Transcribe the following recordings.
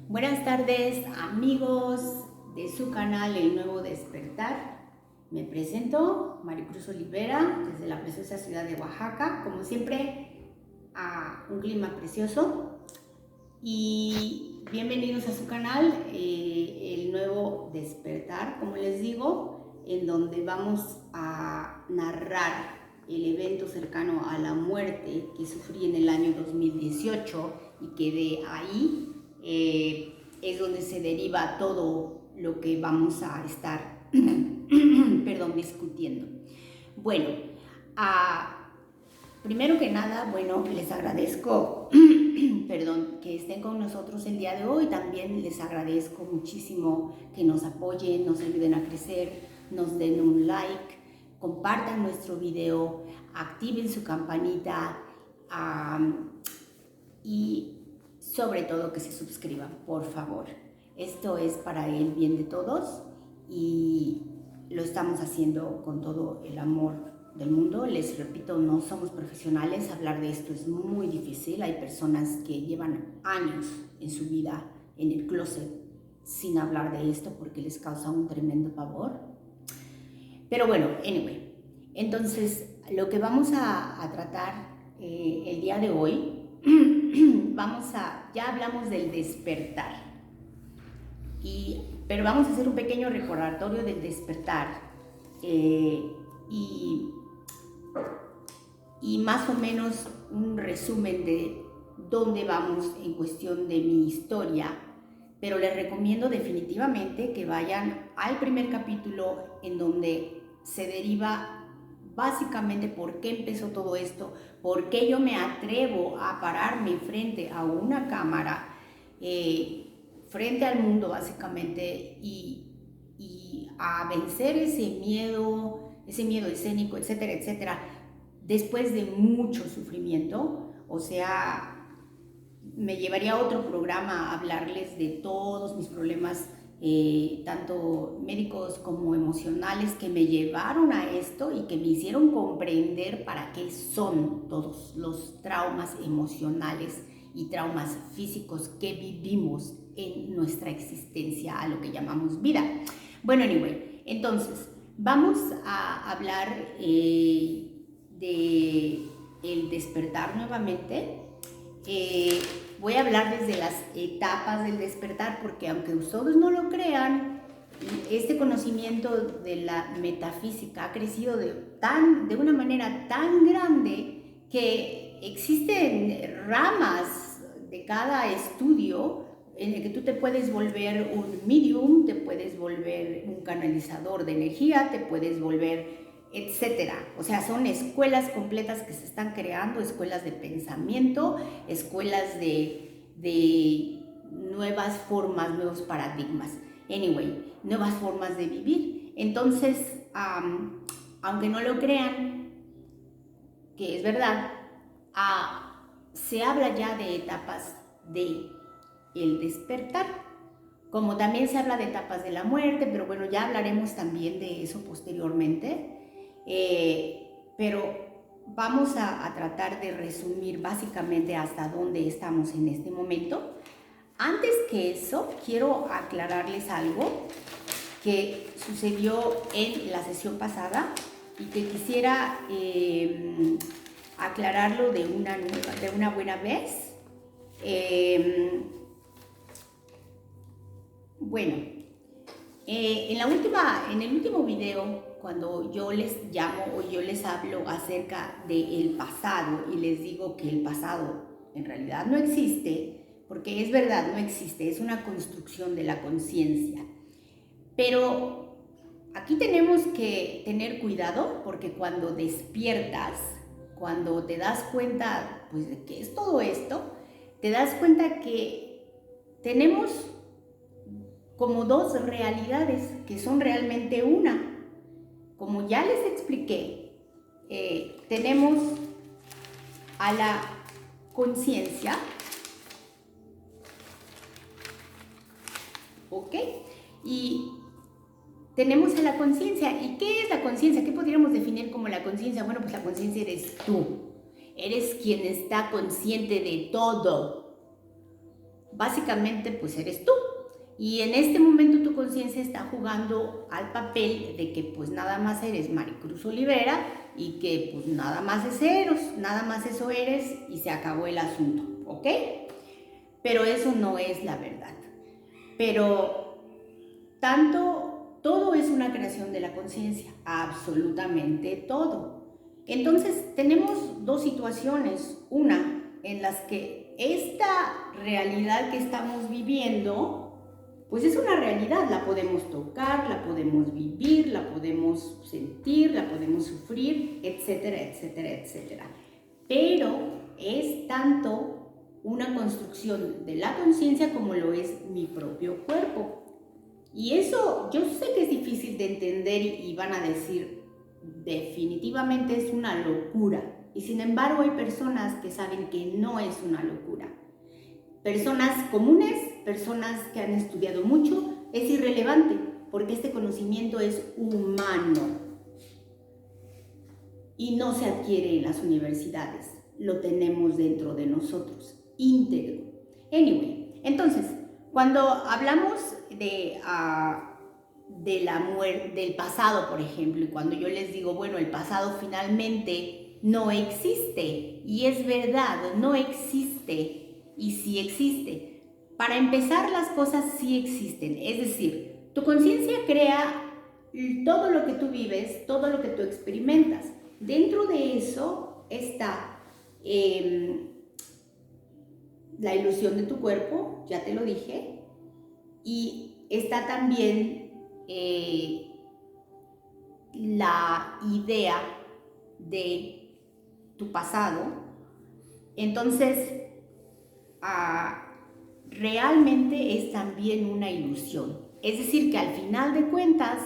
Buenas tardes, amigos de su canal El Nuevo Despertar. Me presento, Maricruz Olivera, desde la preciosa ciudad de Oaxaca. Como siempre, a un clima precioso. Y bienvenidos a su canal, El Nuevo Despertar, como les digo, en donde vamos a narrar el evento cercano a la muerte que sufrí en el año 2018 y que de ahí es donde se deriva todo lo que vamos a estar discutiendo. Bueno, primero que nada, les agradezco que estén con nosotros el día de hoy. También les agradezco muchísimo que nos apoyen, nos ayuden a crecer, nos den un like, compartan nuestro video, activen su campanita y sobre todo que se suscriban, por favor. Esto es para el bien de todos y lo estamos haciendo con todo el amor del mundo. Les repito, no somos profesionales, hablar de esto es muy difícil. Hay personas que llevan años en su vida en el closet sin hablar de esto porque les causa un tremendo pavor. Pero bueno, anyway, entonces lo que vamos a tratar el día de hoy, ya hablamos del despertar, pero vamos a hacer un pequeño recordatorio del despertar y más o menos un resumen de dónde vamos en cuestión de mi historia, pero les recomiendo definitivamente que vayan al primer capítulo en donde se deriva básicamente por qué empezó todo esto, por qué yo me atrevo a pararme frente a una cámara, frente al mundo básicamente, y a vencer ese miedo escénico, etcétera, etcétera, después de mucho sufrimiento. O sea, me llevaría a otro programa a hablarles de todos mis problemas, tanto médicos como emocionales, que me llevaron a esto y que me hicieron comprender para qué son todos los traumas emocionales y traumas físicos que vivimos en nuestra existencia, a lo que llamamos vida. Bueno, anyway, entonces vamos a hablar de el despertar nuevamente. Voy a hablar desde las etapas del despertar, porque aunque ustedes no lo crean, este conocimiento de la metafísica ha crecido de una manera tan grande que existen ramas de cada estudio en el que tú te puedes volver un medium, te puedes volver un canalizador de energía, te puedes volver etcétera. O sea, son escuelas completas que se están creando, escuelas de pensamiento, escuelas de nuevas formas, nuevos paradigmas. Anyway, nuevas formas de vivir. Entonces, aunque no lo crean, que es verdad, se habla ya de etapas de el despertar, como también se habla de etapas de la muerte, pero bueno, ya hablaremos también de eso posteriormente. Pero vamos a tratar de resumir básicamente hasta dónde estamos en este momento. Antes que eso, quiero aclararles algo que sucedió en la sesión pasada y que quisiera aclararlo de una buena vez. En el último video, cuando yo les llamo o yo les hablo acerca del pasado y les digo que el pasado en realidad no existe, porque es verdad, no existe, es una construcción de la conciencia. Pero aquí tenemos que tener cuidado, porque cuando despiertas, cuando te das cuenta pues, de qué es todo esto, te das cuenta que tenemos como dos realidades que son realmente una. Como ya les expliqué, tenemos a la conciencia, ¿ok? Y tenemos a la conciencia. ¿Y qué es la conciencia? ¿Qué podríamos definir como la conciencia? Bueno, pues la conciencia eres tú. Eres quien está consciente de todo. básicamente pues eres tú. Y en este momento tu conciencia está jugando al papel de que pues nada más eres Maricruz Olivera y que pues nada más es Eros, nada más eso eres y se acabó el asunto, ¿ok? Pero eso no es la verdad. Pero todo es una creación de la conciencia, absolutamente todo. Entonces tenemos dos situaciones, una en las que esta realidad que estamos viviendo pues es una realidad, la podemos tocar, la podemos vivir, la podemos sentir, la podemos sufrir, etcétera, etcétera, etcétera. Pero es tanto una construcción de la conciencia como lo es mi propio cuerpo. Y eso yo sé que es difícil de entender y van a decir, definitivamente es una locura. Y sin embargo hay personas que saben que no es una locura. Personas comunes, personas que han estudiado mucho, es irrelevante porque este conocimiento es humano y no se adquiere en las universidades, lo tenemos dentro de nosotros, íntegro. Anyway, entonces, cuando hablamos de la muerte, del pasado, por ejemplo, y cuando yo les digo, bueno, el pasado finalmente no existe, y es verdad, no existe. Y sí existe. Para empezar, las cosas sí existen. Es decir, tu conciencia crea todo lo que tú vives, todo lo que tú experimentas. Dentro de eso está la ilusión de tu cuerpo, ya te lo dije, y está también la idea de tu pasado. Entonces, realmente es también una ilusión. Es decir, que al final de cuentas,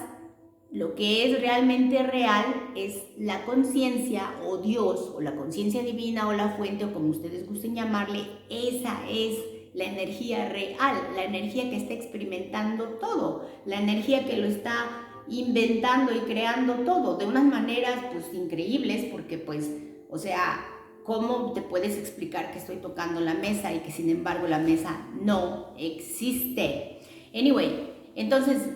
lo que es realmente real es la conciencia o Dios o la conciencia divina o la fuente o como ustedes gusten llamarle. Esa es la energía real, la energía que está experimentando todo, la energía que lo está inventando y creando todo de unas maneras pues increíbles porque pues, o sea, ¿cómo te puedes explicar que estoy tocando la mesa y que sin embargo la mesa no existe? Anyway, entonces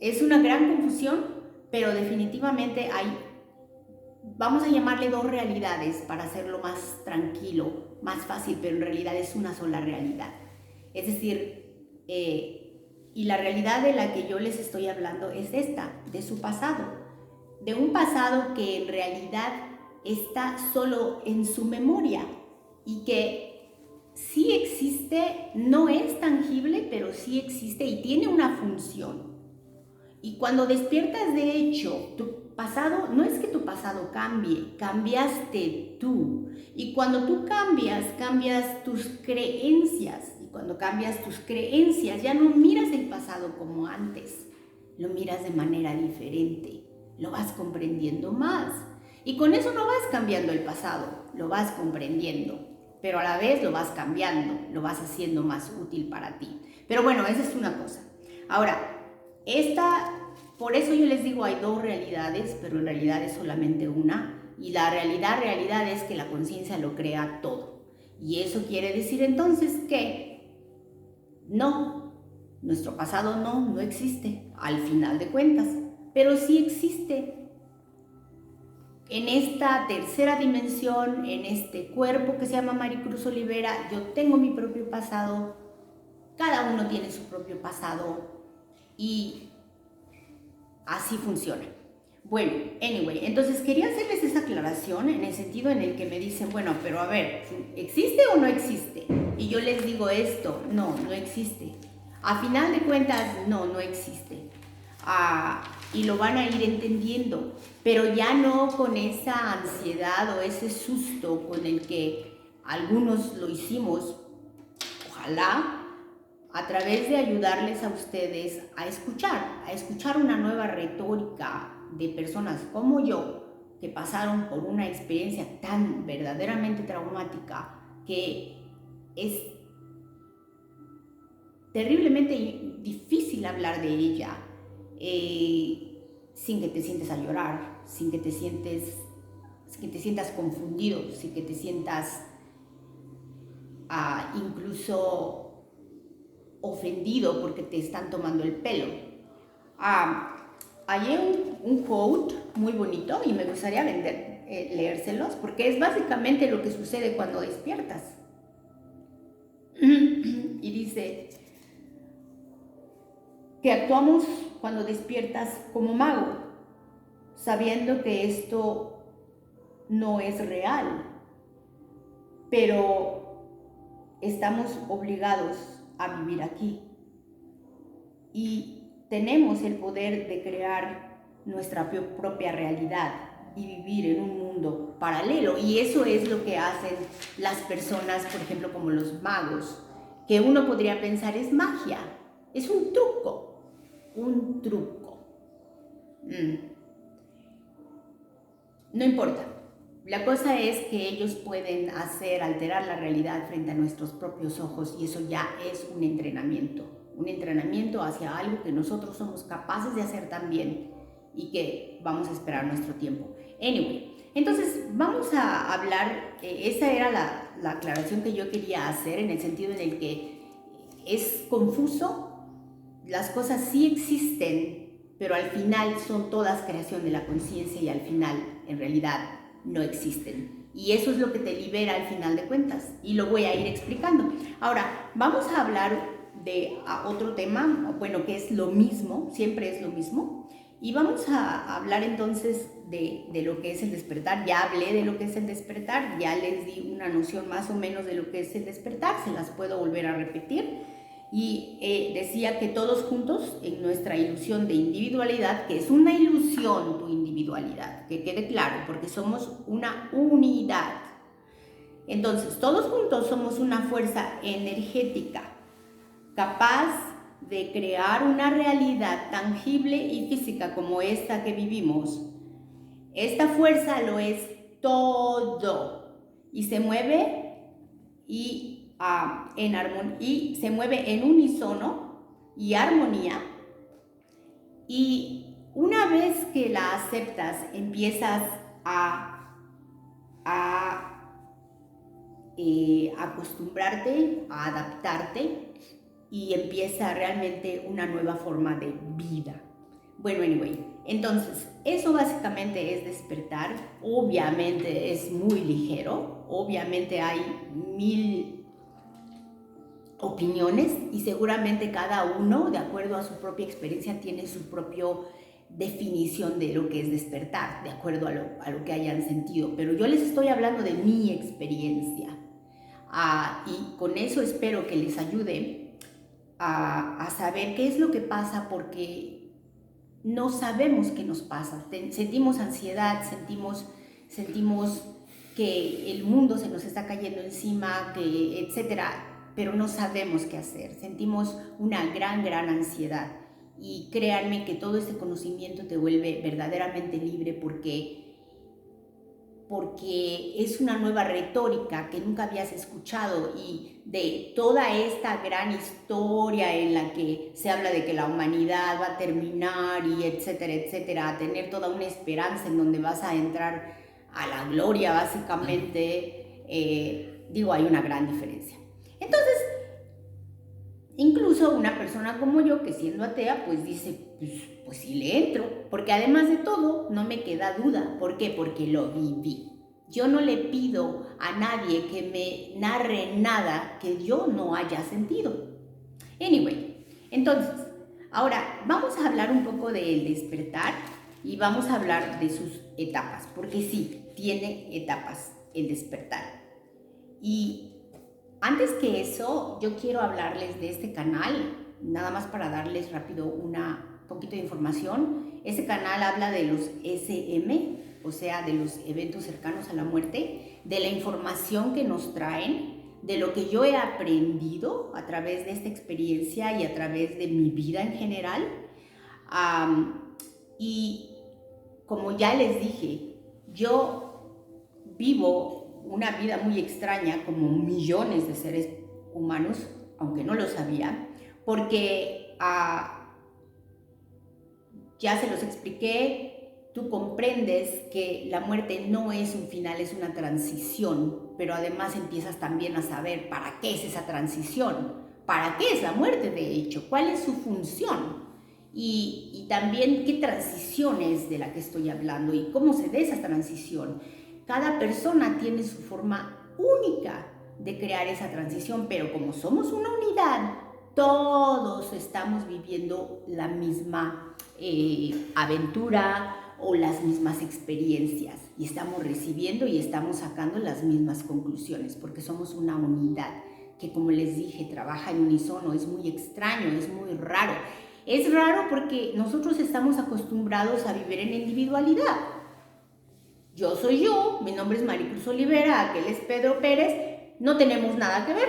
es una gran confusión, pero definitivamente hay, vamos a llamarle dos realidades para hacerlo más tranquilo, más fácil, pero en realidad es una sola realidad. Es decir, y la realidad de la que yo les estoy hablando es esta, de su pasado, de un pasado que en realidad está solo en su memoria y que sí existe, no es tangible, pero sí existe y tiene una función. Y cuando despiertas, de hecho, tu pasado, no es que tu pasado cambie, cambiaste tú. Y cuando tú cambias, cambias tus creencias. Y cuando cambias tus creencias, ya no miras el pasado como antes, lo miras de manera diferente, lo vas comprendiendo más. Y con eso no vas cambiando el pasado, lo vas comprendiendo, pero a la vez lo vas cambiando, lo vas haciendo más útil para ti. Pero bueno, esa es una cosa. Ahora, por eso yo les digo, hay dos realidades, pero en realidad es solamente una. Y la realidad es que la conciencia lo crea todo. Y eso quiere decir entonces que no, nuestro pasado no existe, al final de cuentas. Pero sí existe en esta tercera dimensión, en este cuerpo que se llama Maricruz Olivera. Yo tengo mi propio pasado, cada uno tiene su propio pasado y así funciona. Bueno, anyway, entonces quería hacerles esa aclaración en el sentido en el que me dicen, bueno, pero a ver, ¿existe o no existe? Y yo les digo esto, no existe. A final de cuentas, no existe. Y lo van a ir entendiendo, pero ya no con esa ansiedad o ese susto con el que algunos lo hicimos. Ojalá a través de ayudarles a ustedes a escuchar una nueva retórica de personas como yo que pasaron por una experiencia tan verdaderamente traumática que es terriblemente difícil hablar de ella sin que te sientes a llorar, sin que te sientas confundido, sin que te sientas incluso ofendido porque te están tomando el pelo. Hay un quote muy bonito y me gustaría leérselos porque es básicamente lo que sucede cuando despiertas. Y dice que actuamos cuando despiertas como mago, sabiendo que esto no es real, pero estamos obligados a vivir aquí y tenemos el poder de crear nuestra propia realidad y vivir en un mundo paralelo. Y eso es lo que hacen las personas, por ejemplo, como los magos, que uno podría pensar es magia, es un truco, un truco. No importa. La cosa es que ellos pueden alterar la realidad frente a nuestros propios ojos, y eso ya es un entrenamiento hacia algo que nosotros somos capaces de hacer también y que vamos a esperar nuestro tiempo. Anyway, entonces vamos a hablar, esa era la aclaración que yo quería hacer, en el sentido en el que es confuso, las cosas sí existen, pero al final son todas creación de la conciencia y al final, en realidad, no existen. Y eso es lo que te libera al final de cuentas. Y lo voy a ir explicando. Ahora, vamos a hablar de otro tema, bueno, que es lo mismo, siempre es lo mismo. Y vamos a hablar entonces de lo que es el despertar. Ya hablé de lo que es el despertar, ya les di una noción más o menos de lo que es el despertar, se las puedo volver a repetir. Y decía que todos juntos, en nuestra ilusión de individualidad, que es una ilusión tu individualidad, que quede claro, porque somos una unidad. Entonces, todos juntos somos una fuerza energética capaz de crear una realidad tangible y física como esta que vivimos. Esta fuerza lo es todo y se mueve y se mueve en unísono y armonía, y una vez que la aceptas empiezas a acostumbrarte, a adaptarte, y empieza realmente una nueva forma de vida. Bueno, anyway, entonces eso básicamente es despertar. Obviamente es muy ligero, obviamente hay 1000 opiniones y seguramente cada uno, de acuerdo a su propia experiencia, tiene su propia definición de lo que es despertar, de acuerdo a lo que hayan sentido. Pero yo les estoy hablando de mi experiencia, y con eso espero que les ayude a saber qué es lo que pasa, porque no sabemos qué nos pasa. Sentimos ansiedad, sentimos que el mundo se nos está cayendo encima, que etcétera, pero no sabemos qué hacer. Sentimos una gran ansiedad. Y créanme que todo este conocimiento te vuelve verdaderamente libre, porque es una nueva retórica que nunca habías escuchado, y de toda esta gran historia en la que se habla de que la humanidad va a terminar y etcétera, etcétera, a tener toda una esperanza en donde vas a entrar a la gloria básicamente, hay una gran diferencia. Entonces, incluso una persona como yo, que siendo atea, pues dice, pues sí le entro, porque además de todo, no me queda duda. ¿Por qué? Porque lo viví. Yo no le pido a nadie que me narre nada que yo no haya sentido. Anyway, entonces, ahora vamos a hablar un poco del despertar y vamos a hablar de sus etapas, porque sí, tiene etapas el despertar. Y antes que eso, yo quiero hablarles de este canal, nada más para darles rápido un poquito de información. Este canal habla de los SM, o sea, de los eventos cercanos a la muerte, de la información que nos traen, de lo que yo he aprendido a través de esta experiencia y a través de mi vida en general. Y como ya les dije, yo vivo una vida muy extraña, como millones de seres humanos, aunque no lo sabía, porque ya se los expliqué, tú comprendes que la muerte no es un final, es una transición, pero además empiezas también a saber para qué es esa transición, para qué es la muerte de hecho, cuál es su función y también qué transición es de la que estoy hablando y cómo se da esa transición. Cada persona tiene su forma única de crear esa transición, pero como somos una unidad, todos estamos viviendo la misma aventura o las mismas experiencias y estamos recibiendo y estamos sacando las mismas conclusiones porque somos una unidad que, como les dije, trabaja en unísono. Es muy extraño, es muy raro. Es raro porque nosotros estamos acostumbrados a vivir en individualidad. Yo soy yo, mi nombre es Maricruz Olivera, aquel es Pedro Pérez, no tenemos nada que ver.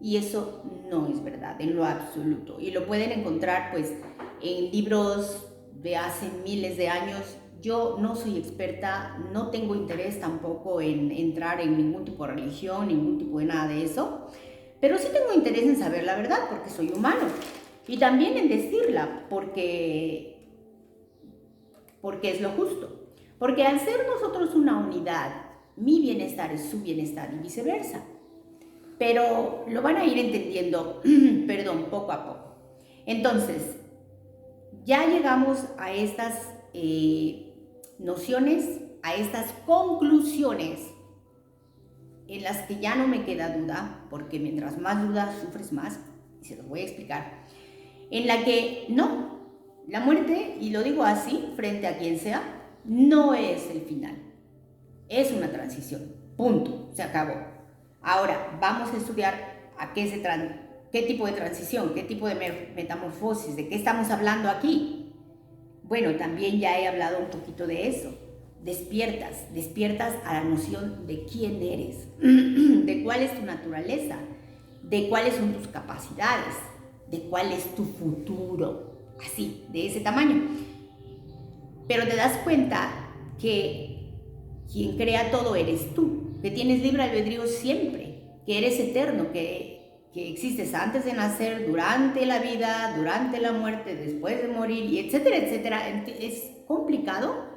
Y eso no es verdad en lo absoluto. Y lo pueden encontrar pues en libros de hace miles de años. Yo no soy experta, no tengo interés tampoco en entrar en ningún tipo de religión, ningún tipo de nada de eso. Pero sí tengo interés en saber la verdad porque soy humano. Y también en decirla porque es lo justo. Porque al ser nosotros una unidad, mi bienestar es su bienestar y viceversa. Pero lo van a ir entendiendo, perdón, poco a poco. Entonces, ya llegamos a estas nociones, a estas conclusiones en las que ya no me queda duda, porque mientras más dudas sufres más, y se los voy a explicar, en la que no, la muerte, y lo digo así, frente a quien sea, no es el final, es una transición, punto, se acabó. Ahora, vamos a estudiar qué tipo de transición, qué tipo de metamorfosis, de qué estamos hablando aquí. Bueno, también ya he hablado un poquito de eso. Despiertas a la noción de quién eres, de cuál es tu naturaleza, de cuáles son tus capacidades, de cuál es tu futuro, así, de ese tamaño. Pero te das cuenta que quien crea todo eres tú, que tienes libre albedrío siempre, que eres eterno, que existes antes de nacer, durante la vida, durante la muerte, después de morir, y etcétera, etcétera. Es complicado.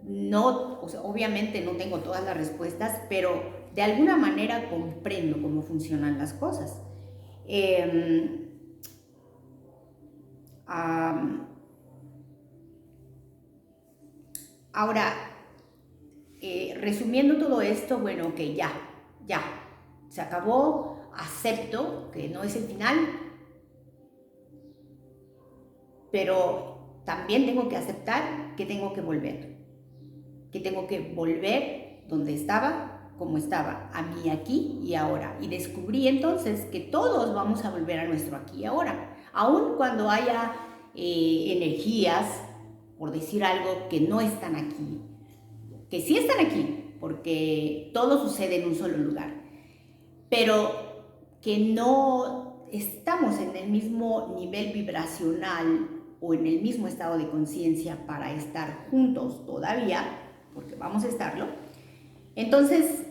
No, o sea, obviamente no tengo todas las respuestas, pero de alguna manera comprendo cómo funcionan las cosas. Ahora, resumiendo todo esto, bueno, que ya, se acabó, acepto que no es el final, pero también tengo que aceptar que tengo que volver donde estaba, como estaba, a mí aquí y ahora. Y descubrí entonces que todos vamos a volver a nuestro aquí y ahora, aun cuando haya energías, por decir algo, que no están aquí, que sí están aquí, porque todo sucede en un solo lugar, pero que no estamos en el mismo nivel vibracional o en el mismo estado de conciencia para estar juntos todavía, porque vamos a estarlo. Entonces,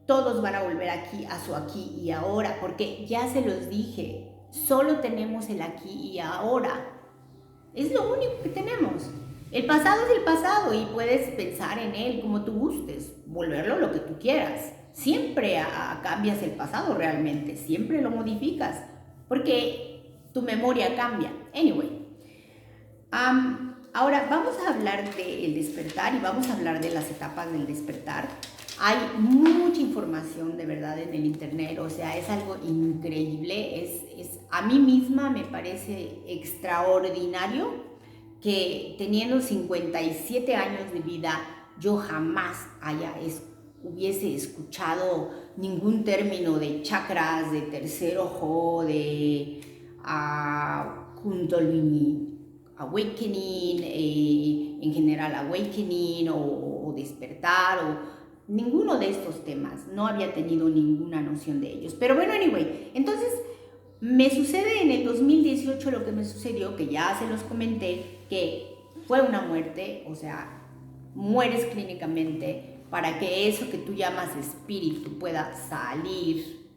todos van a volver aquí a su aquí y ahora, porque ya se los dije, solo tenemos el aquí y ahora. Es lo único que tenemos. El pasado es el pasado y puedes pensar en él como tú gustes, volverlo lo que tú quieras. Siempre cambias el pasado realmente, siempre lo modificas, porque tu memoria cambia. Anyway, ahora vamos a hablar del despertar y vamos a hablar de las etapas del despertar. Hay mucha información de verdad en el internet, o sea, es algo increíble, a mí misma me parece extraordinario que teniendo 57 años de vida yo jamás hubiese escuchado ningún término de chakras, de tercer ojo, de Kundalini Awakening, en general Awakening o despertar o ninguno de estos temas, no había tenido ninguna noción de ellos. Pero bueno, anyway, entonces me sucede en el 2018 lo que me sucedió, que ya se los comenté, que fue una muerte, o sea, mueres clínicamente para que eso que tú llamas espíritu pueda salir,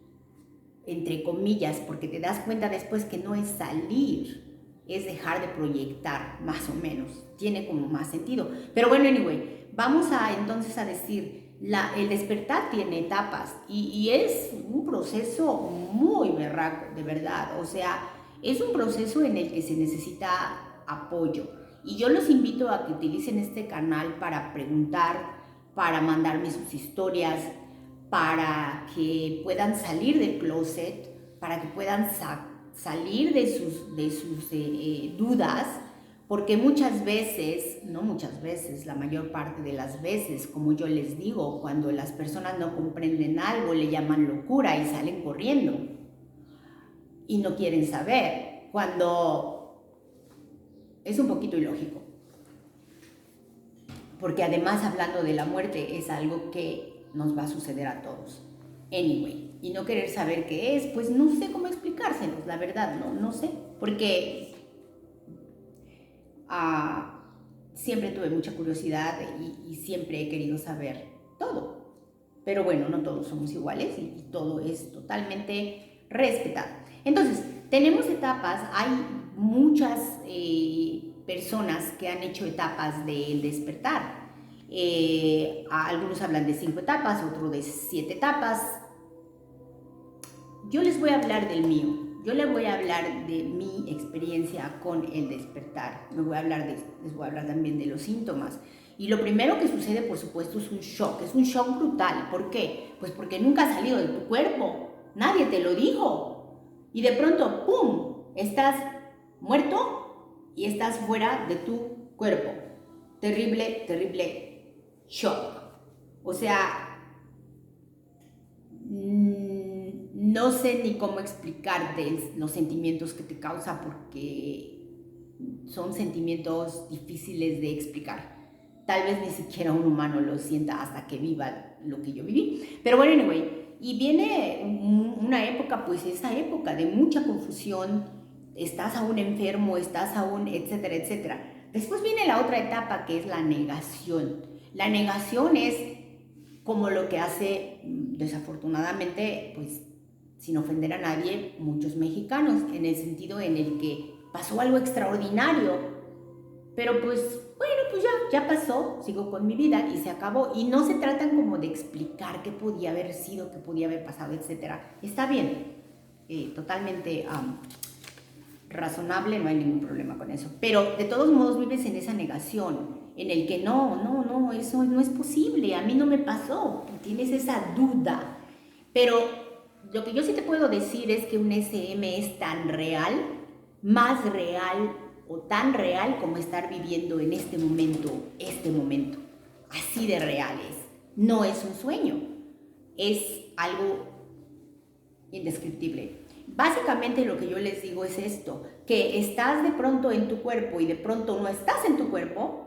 entre comillas, porque te das cuenta después que no es salir, es dejar de proyectar, más o menos. Tiene como más sentido. Pero bueno, anyway, vamos a entonces a decir, el despertar tiene etapas y es un proceso muy berraco, de verdad. O sea, es un proceso en el que se necesita apoyo. Y yo los invito a que utilicen este canal para preguntar, para mandarme sus historias, para que puedan salir del closet, para que puedan salir de sus dudas, porque muchas veces, no muchas veces, la mayor parte de las veces, como yo les digo, cuando las personas no comprenden algo, le llaman locura y salen corriendo y no quieren saber, cuando es un poquito ilógico. Porque además, hablando de la muerte, es algo que nos va a suceder a todos. Anyway, y no querer saber qué es, pues no sé cómo explicárselos, la verdad, no sé. Porque siempre tuve mucha curiosidad y siempre he querido saber todo. Pero bueno, no todos somos iguales y todo es totalmente respetado. Entonces, tenemos etapas, hay muchas personas que han hecho etapas del despertar. Algunos hablan de 5 etapas, otros de 7 etapas. Yo les voy a hablar del mío. Yo les voy a hablar de mi experiencia con el despertar. Les voy a hablar también de los síntomas. Y lo primero que sucede, por supuesto, es un shock brutal. ¿Por qué? Pues porque nunca has salido de tu cuerpo. Nadie te lo dijo. Y de pronto, ¡pum!, estás muerto y estás fuera de tu cuerpo. Terrible, terrible shock. O sea, no sé ni cómo explicarte los sentimientos que te causa, porque son sentimientos difíciles de explicar. Tal vez ni siquiera un humano lo sienta hasta que viva lo que yo viví. Pero bueno, anyway, y viene una época, pues esa época de mucha confusión, estás aún enfermo, estás aún, etcétera, etcétera. Después viene la otra etapa, que es la negación. La negación es como lo que hace, desafortunadamente, pues sin ofender a nadie, muchos mexicanos, en el sentido en el que pasó algo extraordinario, pero pues bueno, pues ya pasó, sigo con mi vida y se acabó. Y no se tratan como de explicar qué podía haber sido, qué podía haber pasado, etcétera. Está bien, totalmente razonable, no hay ningún problema con eso. Pero de todos modos vives en esa negación, en el que no, eso no es posible, a mí no me pasó, tienes esa duda. Pero lo que yo sí te puedo decir es que un SM es tan real, más real o tan real como estar viviendo en este momento, así de real es. No es un sueño, es algo indescriptible. Básicamente lo que yo les digo es esto, que estás de pronto en tu cuerpo y de pronto no estás en tu cuerpo.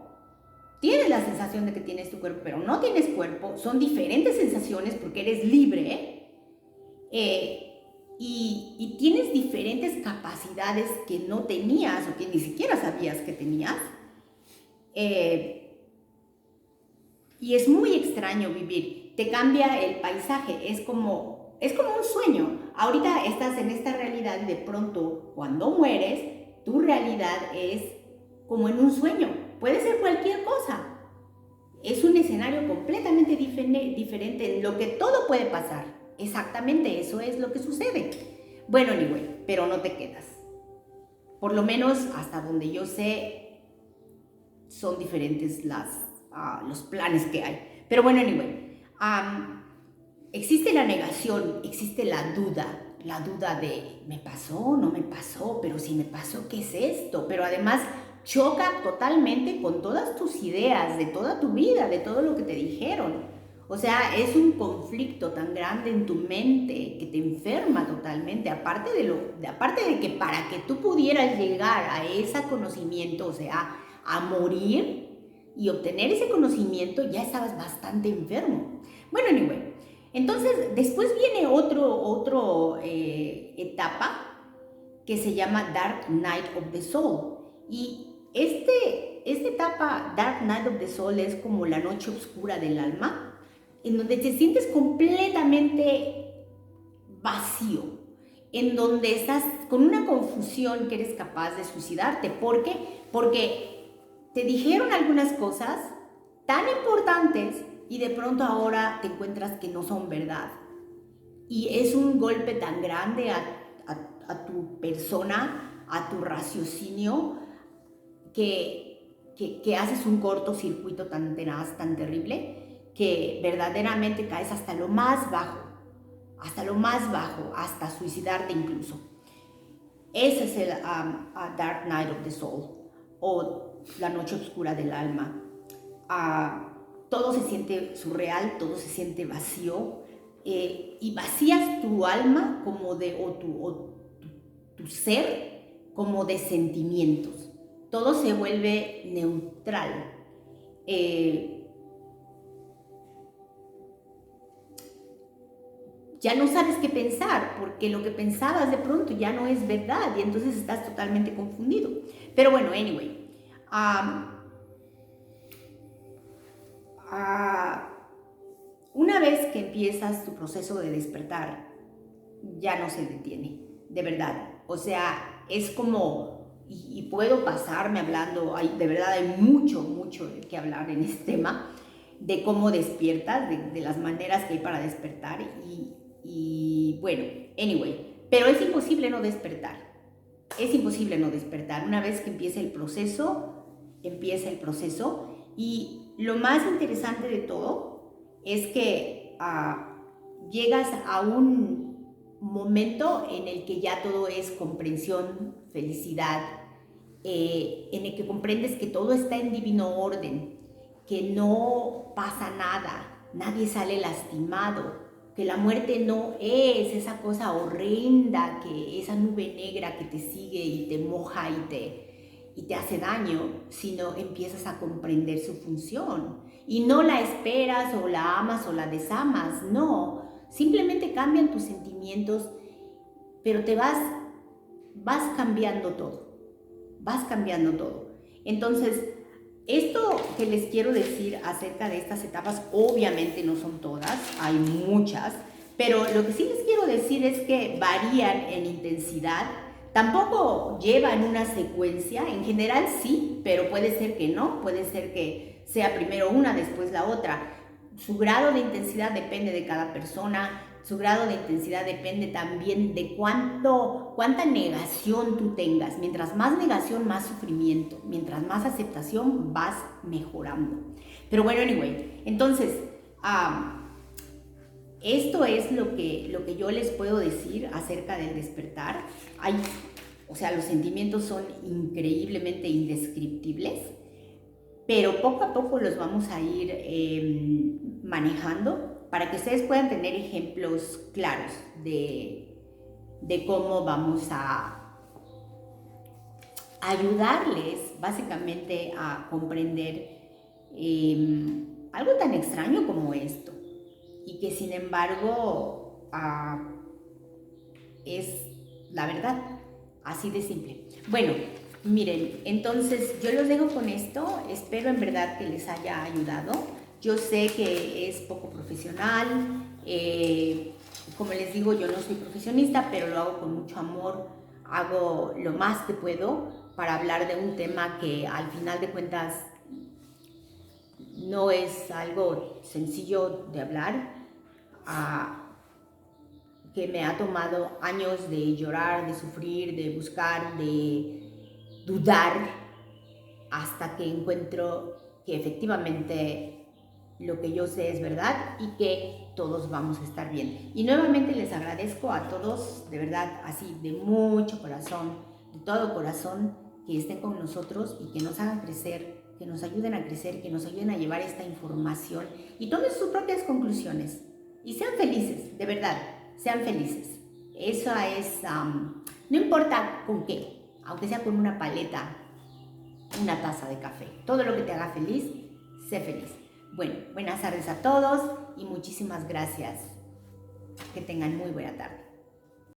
Tienes la sensación de que tienes tu cuerpo, pero no tienes cuerpo. Son diferentes sensaciones porque eres libre, y tienes diferentes capacidades que no tenías o que ni siquiera sabías que tenías. Y es muy extraño vivir. Te cambia el paisaje, es como un sueño. Ahorita estás en esta realidad y de pronto, cuando mueres, tu realidad es como en un sueño. Puede ser cualquier cosa. Es un escenario completamente diferente en lo que todo puede pasar. Exactamente eso es lo que sucede. Bueno, anyway, pero no te quedas. Por lo menos hasta donde yo sé, son diferentes los planes que hay. Pero bueno, anyway, existe la negación, existe la duda de ¿me pasó? ¿No me pasó? Pero si me pasó, ¿qué es esto? Pero además choca totalmente con todas tus ideas, de toda tu vida, de todo lo que te dijeron. O sea, es un conflicto tan grande en tu mente que te enferma totalmente. Aparte de que para que tú pudieras llegar a ese conocimiento, o sea, a morir y obtener ese conocimiento, ya estabas bastante enfermo. Bueno, anyway, entonces después viene otro etapa que se llama Dark Night of the Soul. Y esta etapa, Dark Night of the Soul, es como la noche oscura del alma, en donde te sientes completamente vacío. en donde estás con una confusión que eres capaz de suicidarte. ¿Por qué? Porque te dijeron algunas cosas tan importantes y de pronto ahora te encuentras que no son verdad. Y es un golpe tan grande a tu persona, a tu raciocinio, que haces un cortocircuito tan tenaz, tan terrible, que verdaderamente caes hasta lo más bajo, hasta suicidarte incluso. Ese es el a Dark Night of the Soul, o la noche oscura del alma. Todo se siente surreal, todo se siente vacío, y vacías tu alma como tu ser como de sentimientos. Todo se vuelve neutral. Ya no sabes qué pensar, porque lo que pensabas de pronto ya no es verdad y entonces estás totalmente confundido. Pero bueno, anyway. Una vez que empiezas tu proceso de despertar, ya no se detiene, de verdad. O sea, es como, y puedo pasarme hablando, de verdad hay mucho que hablar en este tema, de cómo despiertas, de las maneras que hay para despertar, y bueno, anyway, pero es imposible no despertar. Es imposible no despertar. Una vez que empieza el proceso, y lo más interesante de todo es que llegas a un momento en el que ya todo es comprensión, felicidad, en el que comprendes que todo está en divino orden, que no pasa nada, nadie sale lastimado, que la muerte no es esa cosa horrenda, que esa nube negra que te sigue y te moja y te hace daño, sino empiezas a comprender su función. Y no la esperas o la amas o la desamas, no. Simplemente cambian tus sentimientos, pero vas cambiando todo. Vas cambiando todo. Entonces, esto que les quiero decir acerca de estas etapas, obviamente no son todas, hay muchas, pero lo que sí les quiero decir es que varían en intensidad. Tampoco llevan una secuencia, en general sí, pero puede ser que no, puede ser que sea primero una, después la otra. Su grado de intensidad depende de cada persona, su grado de intensidad depende también de cuánta negación tú tengas. Mientras más negación, más sufrimiento. Mientras más aceptación, vas mejorando. Pero bueno, anyway, entonces, esto es lo que yo les puedo decir acerca del despertar. O sea, los sentimientos son increíblemente indescriptibles, pero poco a poco los vamos a ir manejando para que ustedes puedan tener ejemplos claros de cómo vamos a ayudarles básicamente a comprender algo tan extraño como esto, y que sin embargo es la verdad, así de simple. Bueno, miren, entonces yo los dejo con esto. Espero en verdad que les haya ayudado. Yo sé que es poco profesional, como les digo, yo no soy profesionista, pero lo hago con mucho amor, hago lo más que puedo para hablar de un tema que al final de cuentas no es algo sencillo de hablar, que me ha tomado años de llorar, de sufrir, de buscar, de dudar, hasta que encuentro que efectivamente lo que yo sé es verdad y que todos vamos a estar bien. Y nuevamente les agradezco a todos, de verdad, así de mucho corazón, de todo corazón, que estén con nosotros y que nos hagan crecer, que nos ayuden a crecer, que nos ayuden a llevar esta información y tomen sus propias conclusiones. Y sean felices, de verdad, sean felices. Eso es, no importa con qué, aunque sea con una paleta, una taza de café. Todo lo que te haga feliz, sé feliz. Bueno, buenas tardes a todos y muchísimas gracias. Que tengan muy buena tarde.